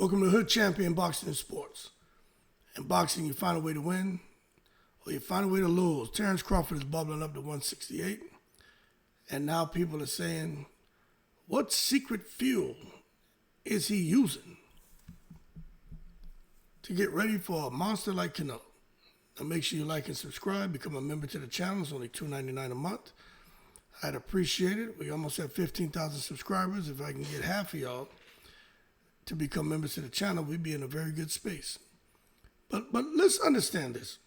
Welcome to Hood Champion Boxing and Sports. In boxing, you find a way to win, or you find a way to lose. Terence Crawford is bubbling up to 168, and now people are saying, what secret fuel is he using to get ready for a monster like Canelo? Now make sure you like and subscribe, become a member to the channel. It's only $2.99 a month. I'd appreciate it. We almost have 15,000 subscribers. If I can get half of y'all to become members to the channel, we'd be in a very good space. But let's understand this.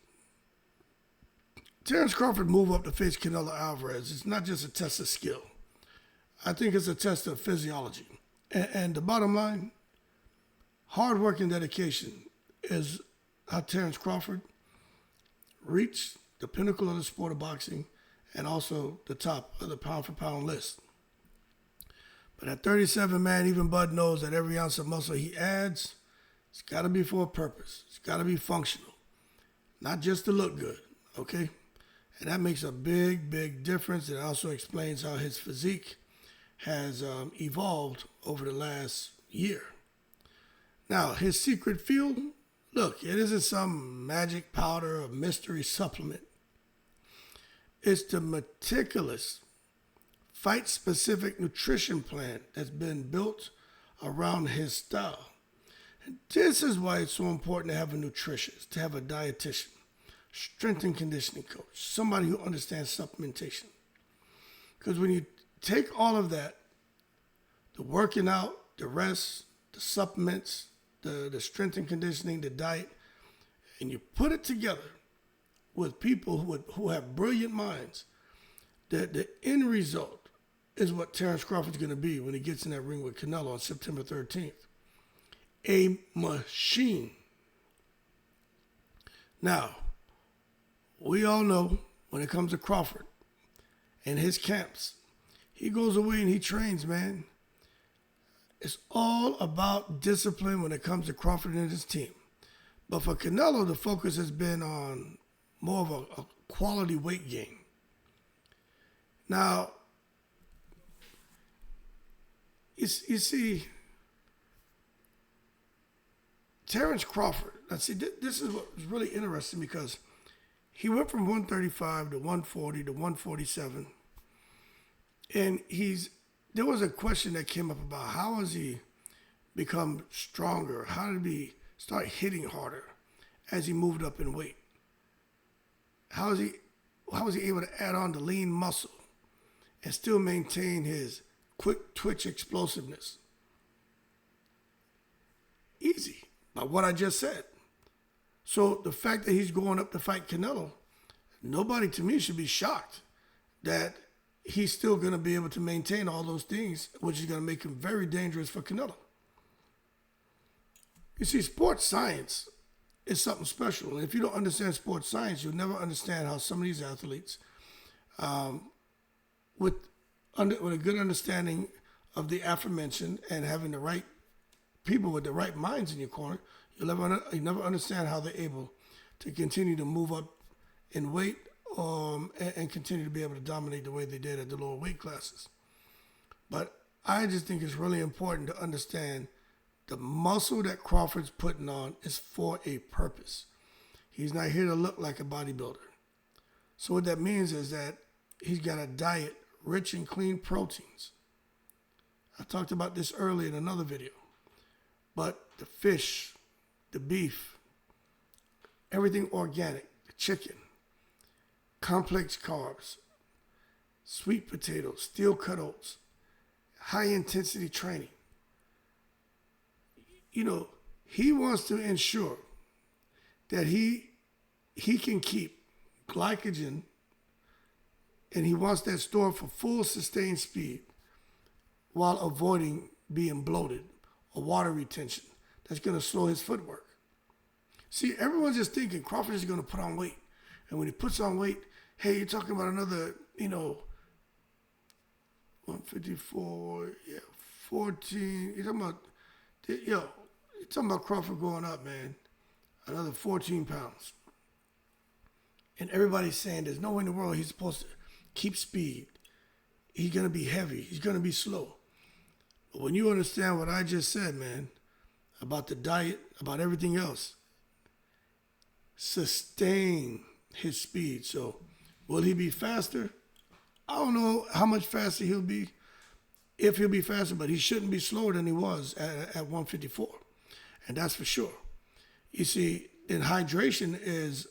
Terence Crawford move up to face Canelo Alvarez. It's not just a test of skill. I think it's a test of physiology. And the bottom line, hard work and dedication is how Terence Crawford reached the pinnacle of the sport of boxing and also the top of the pound-for-pound list. But at 37, man, even Bud knows that every ounce of muscle he adds, it's got to be for a purpose. It's got to be functional, not just to look good, okay? And that makes a big, big difference. It also explains how his physique has evolved over the last year. Now, his secret fuel, look, it isn't some magic powder or mystery supplement. It's the meticulous, fight-specific nutrition plan that's been built around his style. And this is why it's so important to have a nutritionist, to have a dietitian, strength and conditioning coach, somebody who understands supplementation. Because when you take all of that, the working out, the rest, the supplements, the strength and conditioning, the diet, and you put it together with people who have brilliant minds, the end result is what Terence Crawford's going to be when he gets in that ring with Canelo on September 13th. A machine. Now, we all know when it comes to Crawford and his camps, he goes away and he trains, man. It's all about discipline when it comes to Crawford and his team. But for Canelo, the focus has been on more of a quality weight gain. Now, you see, Terence Crawford, this is what was really interesting because he went from 135 to 140 to 147. And there was a question that came up about how has he become stronger? How did he start hitting harder as he moved up in weight? How was he able to add on the lean muscle and still maintain his quick twitch explosiveness? Easy, by what I just said. So the fact that he's going up to fight Canelo, nobody to me should be shocked that he's still going to be able to maintain all those things, which is going to make him very dangerous for Canelo. You see, sports science is something special. And if you don't understand sports science, you'll never understand how some of these athletes, with a good understanding of the aforementioned and having the right people with the right minds in your corner, you never understand how they're able to continue to move up in weight and continue to be able to dominate the way they did at the lower weight classes. But I just think it's really important to understand the muscle that Crawford's putting on is for a purpose. He's not here to look like a bodybuilder. So what that means is that he's got a diet rich in clean proteins. I talked about this earlier in another video. But the fish, the beef, everything organic, the chicken, complex carbs, sweet potatoes, steel-cut oats, high-intensity training. You know, he wants to ensure that he can keep glycogen, and he wants that stored for full sustained speed while avoiding being bloated or water retention. That's going to slow his footwork. See, everyone's just thinking Crawford is going to put on weight. And when he puts on weight, hey, you're talking about another, 154, 14. You're talking about Crawford going up, man, another 14 pounds. And everybody's saying there's no way in the world he's supposed to keep speed. He's going to be heavy. He's going to be slow. But when you understand what I just said, man, about the diet, about everything else, sustain his speed. So will he be faster? I don't know how much faster he'll be, if he'll be faster, but he shouldn't be slower than he was at 154. And that's for sure. You see, and hydration is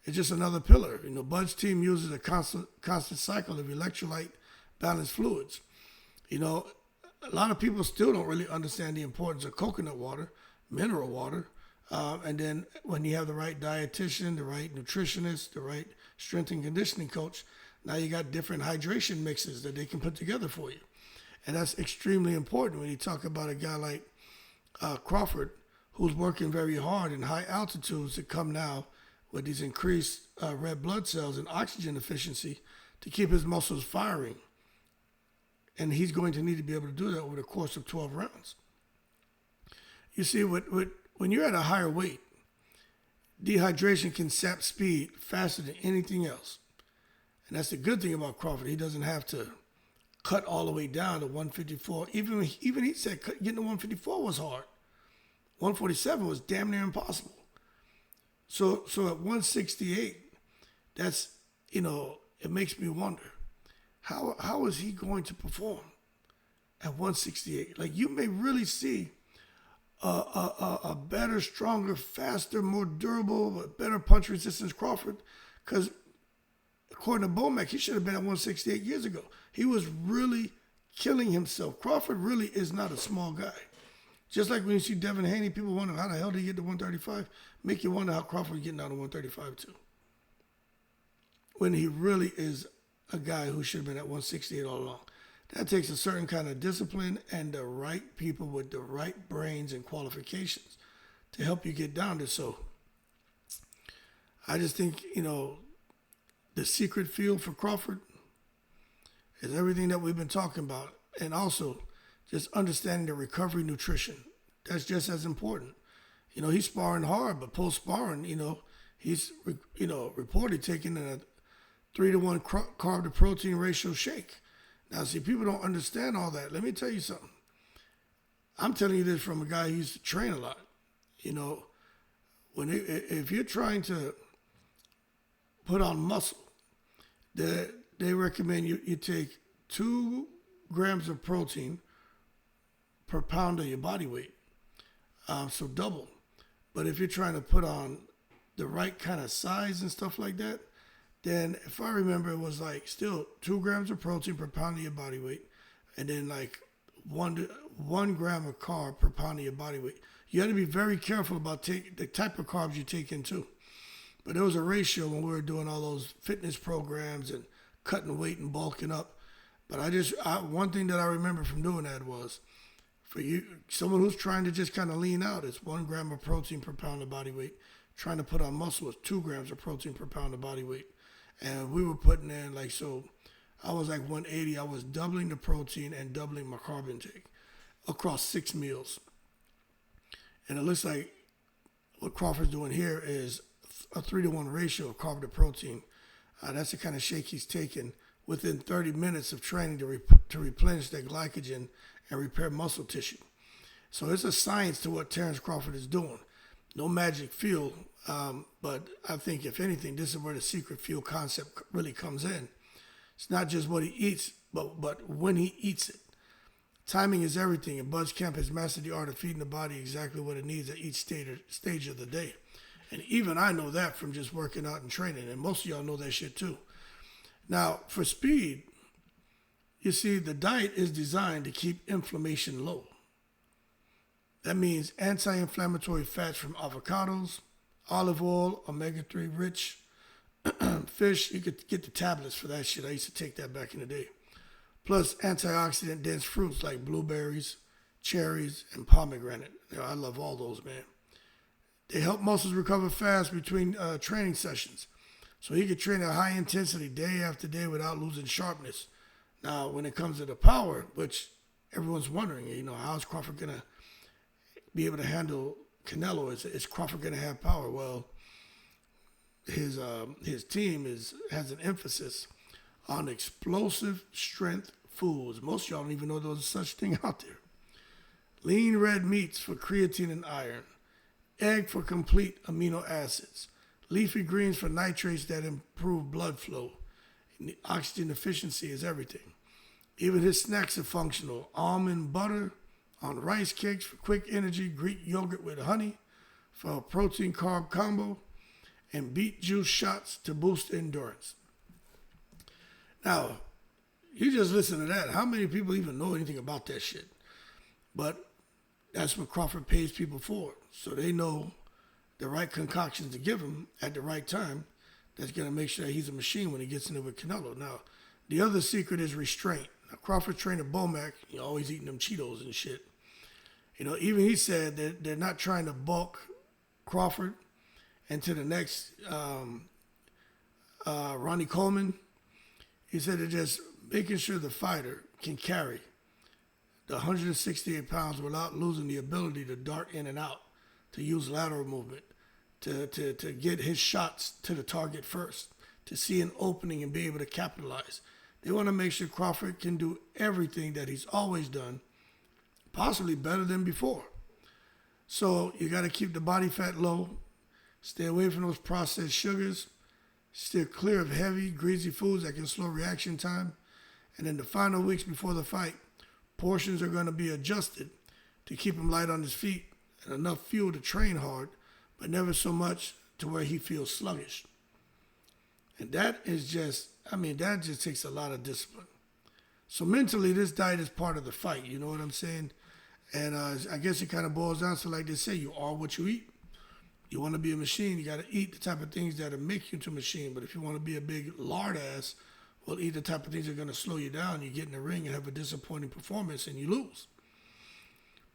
just another pillar. You know, Bud's team uses a constant cycle of electrolyte balanced fluids. You know, a lot of people still don't really understand the importance of coconut water, mineral water, and then when you have the right dietitian, the right nutritionist, the right strength and conditioning coach, now you got different hydration mixes that they can put together for you. And that's extremely important when you talk about a guy like CRAWFORD, who's working very hard in high altitudes to come now with these increased red blood cells and oxygen efficiency to keep his muscles firing. And he's going to need to be able to do that over the course of 12 rounds. You see, when you're at a higher weight, dehydration can sap speed faster than anything else. And that's the good thing about CRAWFORD. He doesn't have to cut all the way down to 154. Even he said getting to 154 was hard. 147 was damn near impossible. So at 168, that's, you know, it makes me wonder, how is he going to perform at 168? Like, you may really see a better, stronger, faster, more durable, better punch resistance CRAWFORD, because according to Bomac, he should have been at 168 years ago. He was really killing himself. CRAWFORD really is not a small guy. Just like when you see Devin Haney, people wonder how the hell did he get to 135? Make you wonder how CRAWFORD getting down to 135 too. When he really is a guy who should have been at 168 all along. That takes a certain kind of discipline and the right people with the right brains and qualifications to help you get down there. So I just think, you know, the secret field for CRAWFORD is everything that we've been talking about. And also just understanding the recovery nutrition. That's just as important. You know, he's sparring hard, but post-sparring, you know, he's, you know, reported taking a 3-to-1 carb to protein ratio shake. Now, see, people don't understand all that. Let me tell you something. I'm telling you this from a guy who used to train a lot. You know, if you're trying to put on muscle, they recommend you take 2 grams of protein per pound of your body weight. So double. But if you're trying to put on the right kind of size and stuff like that, then if I remember, it was like still 2 grams of protein per pound of your body weight, and then like 1 gram of carb per pound of your body weight. You got to be very careful about the type of carbs you take in too. But there was a ratio when we were doing all those fitness programs and cutting weight and bulking up. But one thing that I remember from doing that was, for you, someone who's trying to just kind of lean out, it's 1 gram of protein per pound of body weight. Trying to put on muscle is 2 grams of protein per pound of body weight. And we were putting in like, so I was like 180. I was doubling the protein and doubling my carb intake across 6 meals. And it looks like what CRAWFORD's doing here is a 3-to-1 ratio of carb to protein. That's the kind of shake he's taking within 30 minutes of training to replenish that glycogen and repair muscle tissue. So it's a science to what Terence CRAWFORD is doing. No magic fuel, but I think if anything, this is where the secret fuel concept really comes in. It's not just what he eats, but when he eats it. Timing is everything, and Bud's Camp has mastered the art of feeding the body exactly what it needs at each stage of the day. And even I know that from just working out and training, and most of y'all know that shit too. Now, for speed, you see, the diet is designed to keep inflammation low. That means anti-inflammatory fats from avocados, olive oil, omega-3 rich fish. You could get the tablets for that shit. I used to take that back in the day. Plus antioxidant dense fruits like blueberries, cherries, and pomegranate. You know, I love all those, man. They help muscles recover fast between training sessions. So he could train at high intensity day after day without losing sharpness. Now, when it comes to the power, which everyone's wondering, you know, how's CRAWFORD going to be able to handle Canelo? Is CRAWFORD going to have power? Well, his team has an emphasis on explosive strength foods. Most of y'all don't even know there's such thing out there. lean red meats for creatine and iron, egg for complete amino acids, leafy greens for nitrates that improve blood flow. And the oxygen efficiency is everything. Even his snacks are functional. Almond butter on rice cakes for quick energy, Greek yogurt with honey for a protein carb combo, and beet juice shots to boost endurance. Now, you just listen to that. How many people even know anything about that shit? But that's what Crawford pays people for. So they know the right concoctions to give him at the right time that's going to make sure that he's a machine when he gets in there with Canelo. Now, the other secret is restraint. Now, Crawford trainer Bomac, always eating them Cheetos and shit. Even he said that they're not trying to bulk Crawford into the next Ronnie Coleman. He said they're just making sure the fighter can carry the 168 pounds without losing the ability to dart in and out, to use lateral movement, to get his shots to the target first, to see an opening and be able to capitalize. They want to make sure Crawford can do everything that he's always done, possibly better than before. So you got to keep the body fat low, stay away from those processed sugars, steer clear of heavy, greasy foods that can slow reaction time. And in the final weeks before the fight, portions are going to be adjusted to keep him light on his feet and enough fuel to train hard, but never so much to where he feels sluggish. And that just takes a lot of discipline. So mentally, this diet is part of the fight, you know what I'm saying? And I guess it kind of boils down to, like they say, you are what you eat. You want to be a machine, you got to eat the type of things that will make you into a machine. But if you want to be a big lard ass, well, eat the type of things that are going to slow you down. You get in the ring and have a disappointing performance and you lose.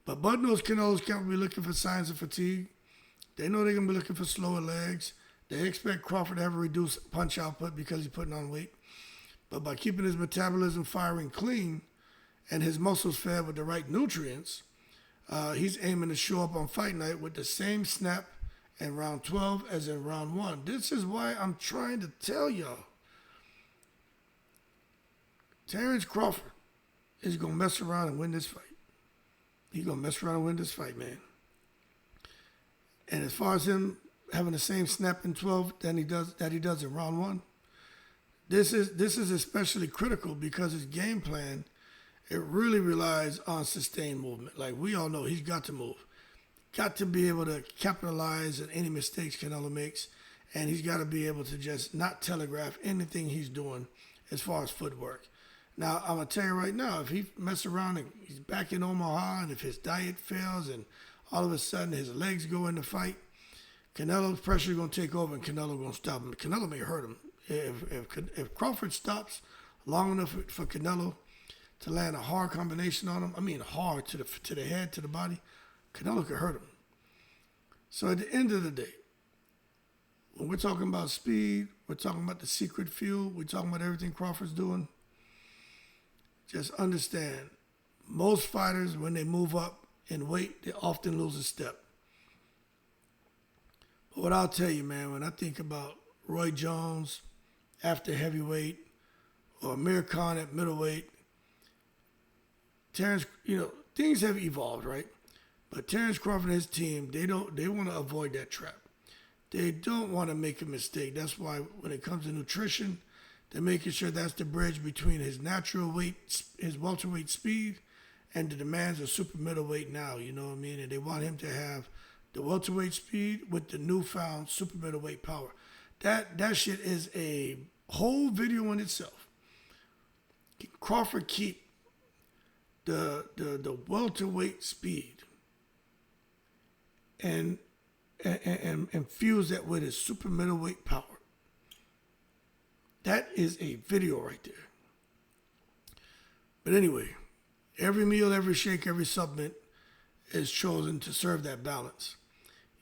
But Bud knows Canelo's can't be looking for signs of fatigue. They know they're going to be looking for slower legs. They expect Crawford to have a reduced punch output because he's putting on weight. But by keeping his metabolism firing clean and his muscles fed with the right nutrients, he's aiming to show up on fight night with the same snap in round 12 as in round 1. This is why I'm trying to tell y'all. Terrence Crawford is going to mess around and win this fight. He's going to mess around and win this fight, man. And as far as him having the same snap in 12 that he does in round 1, this is especially critical because his game plan, it really relies on sustained movement. Like we all know, he's got to move. Got to be able to capitalize on any mistakes Canelo makes, and he's got to be able to just not telegraph anything he's doing as far as footwork. Now, I'm going to tell you right now, if he messes around and he's back in Omaha, and if his diet fails and all of a sudden his legs go in the fight, Canelo's pressure is going to take over and Canelo going to stop him. Canelo may hurt him. If Crawford stops long enough for Canelo to land a hard combination on him, I mean hard to the head, to the body, Canelo could hurt him. So at the end of the day, when we're talking about speed, we're talking about the secret fuel, we're talking about everything Crawford's doing, just understand, most fighters, when they move up in weight, they often lose a step. But what I'll tell you, man, when I think about Roy Jones after heavyweight or Amir Khan at middleweight, Terrence, things have evolved, right? But Terrence Crawford and his team, they want to avoid that trap. They don't want to make a mistake. That's why when it comes to nutrition, they're making sure that's the bridge between his natural weight, his welterweight speed, and the demands of super middleweight now, you know what I mean? And they want him to have the welterweight speed with the newfound super middleweight power. That shit is a whole video in itself. Can Crawford keep the welterweight speed and fuse that with his super middleweight power? That is a video right there. But anyway, every meal, every shake, every supplement is chosen to serve that balance.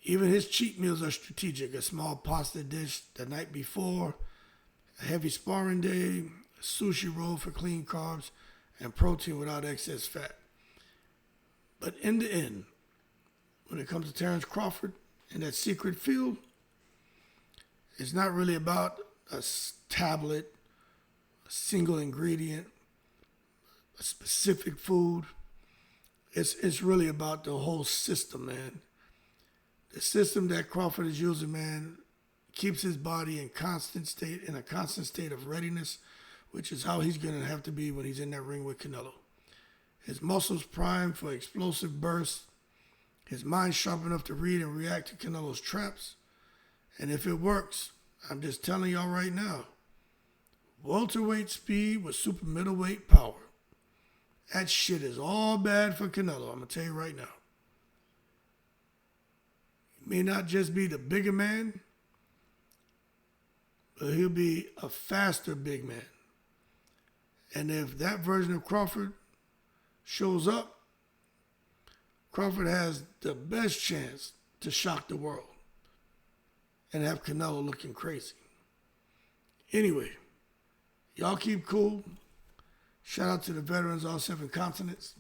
Even his cheat meals are strategic. A small pasta dish the night before, a heavy sparring day, a sushi roll for clean carbs, and protein without excess fat. But in the end, when it comes to Terrence Crawford and that secret field, it's not really about a tablet, a single ingredient, a specific food. It's really about the whole system, man. The system that Crawford is using, man, keeps his body in a constant state of readiness, which is how he's gonna have to be when he's in that ring with Canelo. His muscles primed for explosive bursts, his mind sharp enough to read and react to Canelo's traps. And if it works, I'm just telling y'all right now, welterweight speed with super middleweight power. That shit is all bad for Canelo, I'm gonna tell you right now. He may not just be the bigger man, but he'll be a faster big man. And if that version of Crawford shows up, Crawford has the best chance to shock the world and have Canelo looking crazy. Anyway, y'all keep cool. Shout out to the veterans, all 7 continents.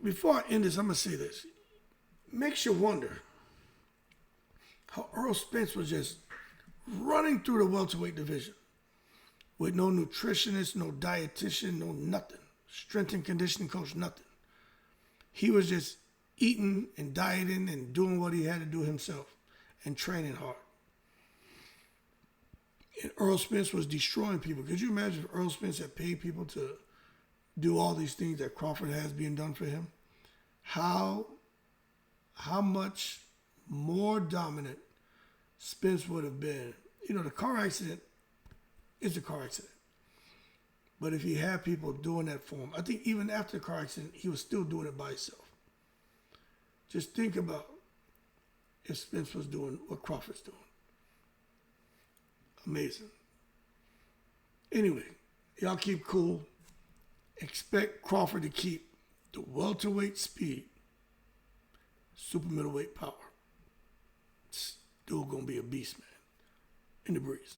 Before I end this, I'm going to say this. Makes you wonder how Earl Spence was just running through the welterweight division with no nutritionist, no dietitian, no nothing. Strength and conditioning coach, nothing. He was just eating and dieting and doing what he had to do himself and training hard. And Earl Spence was destroying people. Could you imagine if Earl Spence had paid people to do all these things that Crawford has being done for him? How much more dominant Spence would have been. You know, the car accident is a car accident. But if he had people doing that for him, I think even after the car accident, he was still doing it by himself. Just think about if Spence was doing what Crawford's doing. Amazing. Anyway, y'all keep cool. Expect Crawford to keep the welterweight speed, super middleweight power. Still gonna be a beast, man. In the breeze.